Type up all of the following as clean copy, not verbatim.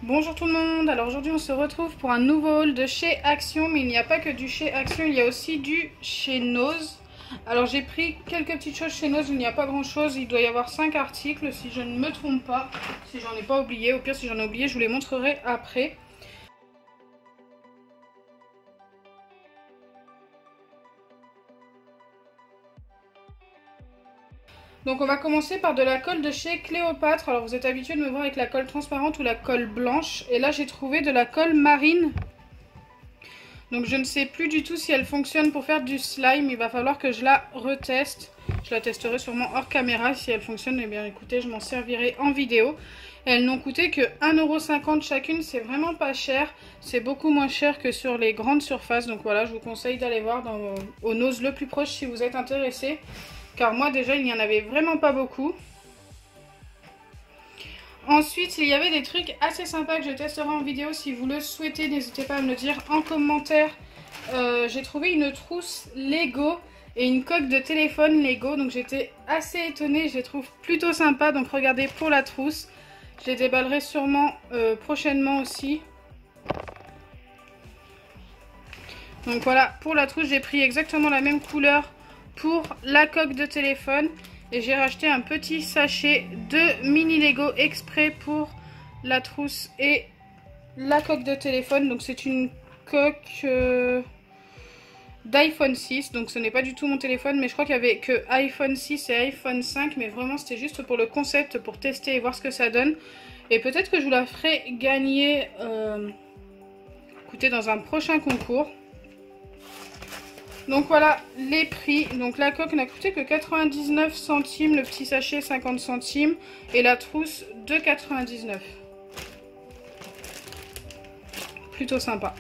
Bonjour tout le monde, alors aujourd'hui on se retrouve pour un nouveau haul de chez Action, mais il n'y a pas que du chez Action, il y a aussi du chez Nose. Alors j'ai pris quelques petites choses chez Nose, il n'y a pas grand chose, il doit y avoir 5 articles si je ne me trompe pas, si j'en ai pas oublié, au pire si j'en ai oublié je vous les montrerai après. Donc on va commencer par de la colle de chez Cléopâtre. Alors vous êtes habitué de me voir avec la colle transparente ou la colle blanche. Et là j'ai trouvé de la colle marine. Donc je ne sais plus du tout si elle fonctionne pour faire du slime. Il va falloir que je la reteste. Je la testerai sûrement hors caméra. Si elle fonctionne, eh bien écoutez, je m'en servirai en vidéo. Elles n'ont coûté que 1,50 € chacune. C'est vraiment pas cher. C'est beaucoup moins cher que sur les grandes surfaces. Donc voilà, je vous conseille d'aller voir au Nose le plus proche si vous êtes intéressé. Car moi déjà il n'y en avait vraiment pas beaucoup. Ensuite il y avait des trucs assez sympas que je testerai en vidéo. Si vous le souhaitez, n'hésitez pas à me le dire en commentaire. J'ai trouvé une trousse Lego et une coque de téléphone Lego. Donc j'étais assez étonnée, je les trouve plutôt sympas. Donc regardez pour la trousse. Je les déballerai sûrement prochainement aussi. Donc voilà, pour la trousse j'ai pris exactement la même couleur pour la coque de téléphone et j'ai racheté un petit sachet de mini Lego exprès pour la trousse et la coque de téléphone. Donc c'est une coque d'iPhone 6, donc ce n'est pas du tout mon téléphone, mais je crois qu'il y avait que iPhone 6 et iPhone 5, mais vraiment c'était juste pour le concept, pour tester et voir ce que ça donne. Et peut-être que je vous la ferai gagner écoutez, dans un prochain concours. Donc voilà les prix. Donc la coque n'a coûté que 99 centimes, le petit sachet 50 centimes et la trousse 2,99 €. Plutôt sympa.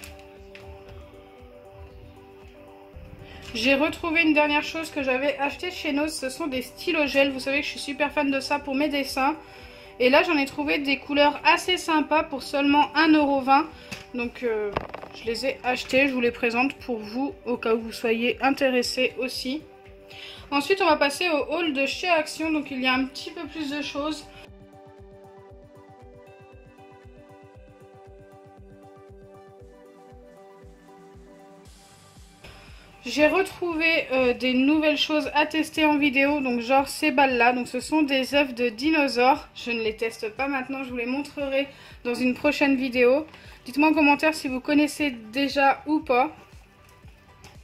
J'ai retrouvé une dernière chose que j'avais acheté chez Nose, ce sont des stylos gel. Vous savez que je suis super fan de ça pour mes dessins. Et là j'en ai trouvé des couleurs assez sympas pour seulement 1,20 €. Donc je les ai achetés, je vous les présente pour vous au cas où vous soyez intéressés aussi. Ensuite on va passer au haul de chez Action, donc il y a un petit peu plus de choses. J'ai retrouvé des nouvelles choses à tester en vidéo, donc genre ces balles là, donc ce sont des œufs de dinosaures. Je ne les teste pas maintenant, je vous les montrerai dans une prochaine vidéo. Dites-moi en commentaire si vous connaissez déjà ou pas.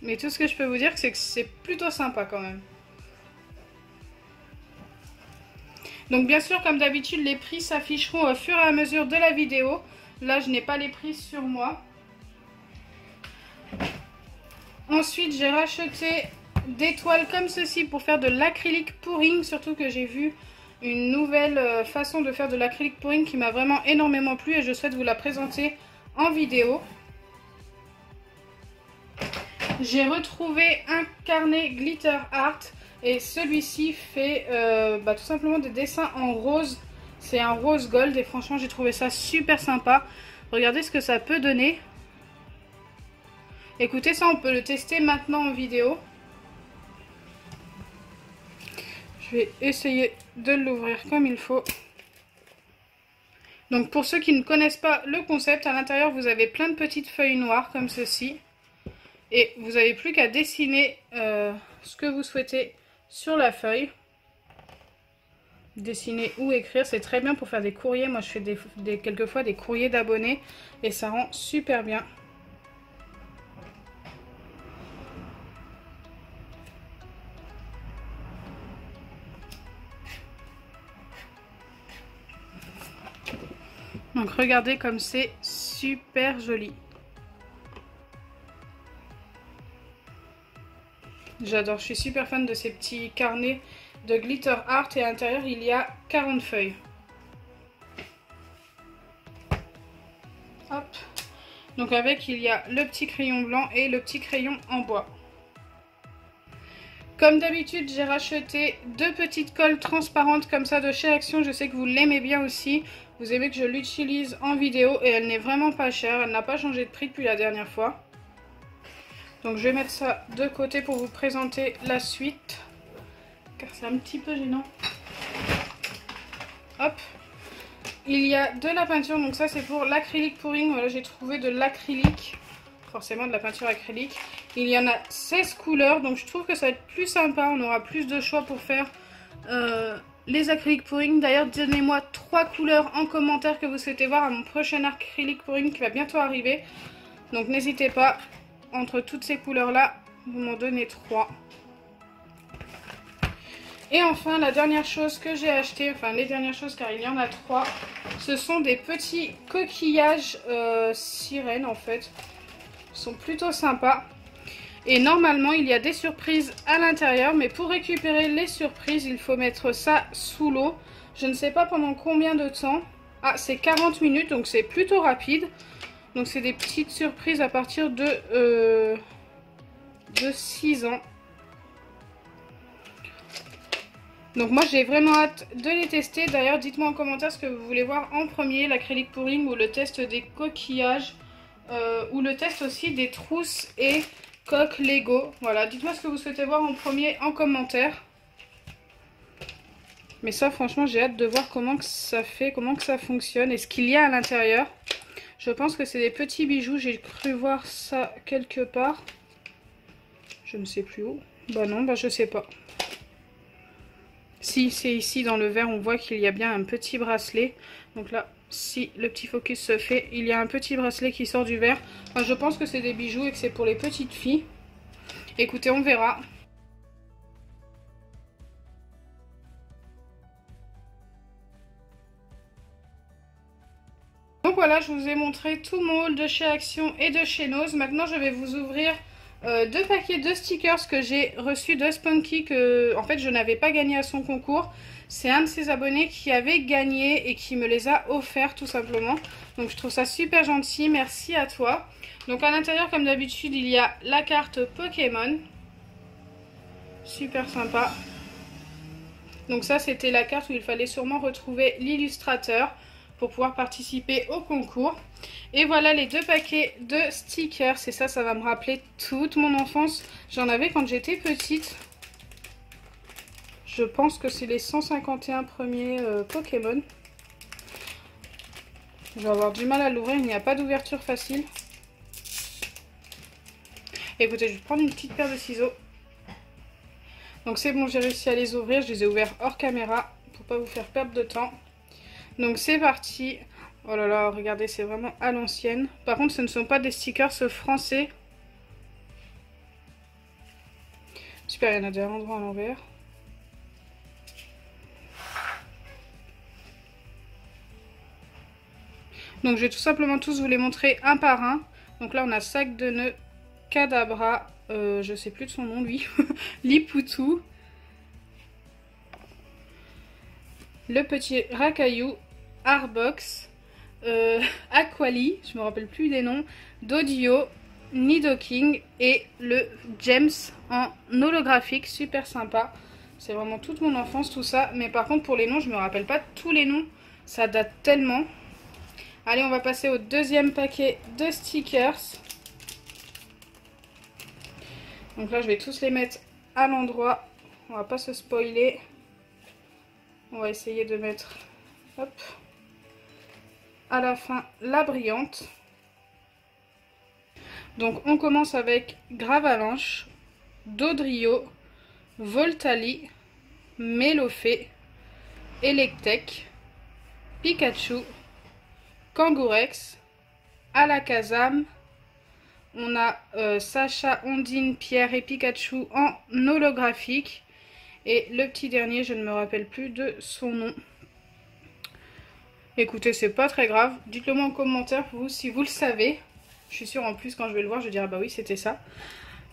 Mais tout ce que je peux vous dire c'est que c'est plutôt sympa quand même. Donc bien sûr comme d'habitude les prix s'afficheront au fur et à mesure de la vidéo. Là je n'ai pas les prix sur moi. Ensuite, j'ai racheté des toiles comme ceci pour faire de l'acrylique pouring. Surtout que j'ai vu une nouvelle façon de faire de l'acrylique pouring qui m'a vraiment énormément plu et je souhaite vous la présenter en vidéo. J'ai retrouvé un carnet Glitter Art et celui-ci fait tout simplement des dessins en rose. C'est un rose gold et franchement j'ai trouvé ça super sympa. Regardez ce que ça peut donner. Écoutez, ça on peut le tester maintenant en vidéo. Je vais essayer de l'ouvrir comme il faut. Donc pour ceux qui ne connaissent pas le concept, à l'intérieur vous avez plein de petites feuilles noires comme ceci. Et vous n'avez plus qu'à dessiner ce que vous souhaitez sur la feuille. Dessiner ou écrire, c'est très bien pour faire des courriers. Moi je fais quelquefois des courriers d'abonnés et ça rend super bien. Donc regardez comme c'est super joli. J'adore, je suis super fan de ces petits carnets de Glitter Art et à l'intérieur il y a 40 feuilles. Hop. Donc avec il y a le petit crayon blanc et le petit crayon en bois. Comme d'habitude, j'ai racheté deux petites colles transparentes comme ça de chez Action. Je sais que vous l'aimez bien aussi. Vous aimez que je l'utilise en vidéo et elle n'est vraiment pas chère. Elle n'a pas changé de prix depuis la dernière fois. Donc je vais mettre ça de côté pour vous présenter la suite. Car c'est un petit peu gênant. Hop. il y a de la peinture, donc ça c'est pour l'acrylique pouring. Voilà, j'ai trouvé de l'acrylique, forcément de la peinture acrylique. Il y en a 16 couleurs, donc je trouve que ça va être plus sympa, on aura plus de choix pour faire les acryliques pouring. D'ailleurs, donnez-moi 3 couleurs en commentaire que vous souhaitez voir à mon prochain acrylique pouring qui va bientôt arriver. Donc n'hésitez pas, entre toutes ces couleurs là, vous m'en donnez 3. Et enfin, la dernière chose que j'ai acheté, enfin les dernières choses car il y en a 3, ce sont des petits coquillages sirènes en fait. Ils sont plutôt sympas. Et normalement, il y a des surprises à l'intérieur, mais pour récupérer les surprises, il faut mettre ça sous l'eau. Je ne sais pas pendant combien de temps. Ah, c'est 40 minutes, donc c'est plutôt rapide. Donc c'est des petites surprises à partir de 6 ans. Donc moi j'ai vraiment hâte de les tester. D'ailleurs dites-moi en commentaire ce que vous voulez voir en premier, l'acrylique pouring ou le test des coquillages ou le test aussi des trousses et coques Lego. Voilà, dites-moi ce que vous souhaitez voir en premier en commentaire. Mais ça franchement j'ai hâte de voir comment que ça fait, comment que ça fonctionne et ce qu'il y a à l'intérieur. Je pense que c'est des petits bijoux, j'ai cru voir ça quelque part. Je ne sais plus où. Bah non, bah je sais pas. Si, c'est ici dans le verre, on voit qu'il y a bien un petit bracelet. Donc là, si le petit focus se fait, il y a un petit bracelet qui sort du verre. Enfin, je pense que c'est des bijoux et que c'est pour les petites filles. Écoutez, on verra. Donc voilà, je vous ai montré tout mon haul de chez Action et de chez Nose. Maintenant, je vais vous ouvrir 2 paquets de stickers que j'ai reçus de Spunky, que en fait je n'avais pas gagné à son concours. C'est un de ses abonnés qui avait gagné et qui me les a offerts tout simplement. Donc je trouve ça super gentil, merci à toi. Donc à l'intérieur comme d'habitude il y a la carte Pokémon. Super sympa. Donc ça c'était la carte où il fallait sûrement retrouver l'illustrateur pour pouvoir participer au concours. Et voilà les 2 paquets de stickers. Et ça va me rappeler toute mon enfance. J'en avais quand j'étais petite. Je pense que c'est les 151 premiers Pokémon. Je vais avoir du mal à l'ouvrir, il n'y a pas d'ouverture facile. Écoutez, je vais prendre une petite paire de ciseaux. Donc c'est bon, j'ai réussi à les ouvrir. Je les ai ouverts hors caméra pour pas vous faire perdre de temps. Donc c'est parti. Oh là là, regardez, c'est vraiment à l'ancienne. Par contre, ce ne sont pas des stickers français. Super, il y en a déjà un endroit à l'envers. Donc je vais tout simplement tous vous les montrer un par un. Donc là on a Sac de Nœuds, Kadabra, je sais plus de son nom lui, Lipoutou, le petit Racaillou, Arbox, Aquali, je me rappelle plus des noms, Dodio, Nidoking et le James en holographique, super sympa. C'est vraiment toute mon enfance tout ça, mais par contre pour les noms je me rappelle pas tous les noms, ça date tellement. Allez, on va passer au deuxième paquet de stickers. Donc là, je vais tous les mettre à l'endroit. On va pas se spoiler. On va essayer de mettre, hop, à la fin, la brillante. Donc on commence avec Gravalanche, Dodrio, Voltali, Melofée, Electek, Pikachu, Kangourex, Alakazam, on a Sacha, Ondine, Pierre et Pikachu en holographique. Et le petit dernier, je ne me rappelle plus de son nom. Écoutez, c'est pas très grave. Dites-le moi en commentaire vous si vous le savez. Je suis sûre en plus quand je vais le voir, je dirai bah oui c'était ça.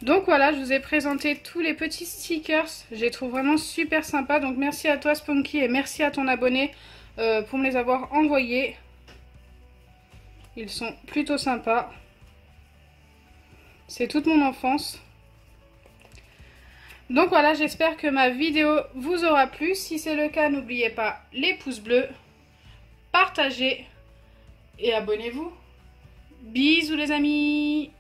Donc voilà, je vous ai présenté tous les petits stickers. Je les trouve vraiment super sympas. Donc merci à toi Spunky et merci à ton abonné pour me les avoir envoyés. Ils sont plutôt sympas. C'est toute mon enfance. Donc voilà, j'espère que ma vidéo vous aura plu. Si c'est le cas, n'oubliez pas les pouces bleus, partagez et abonnez-vous. Bisous les amis!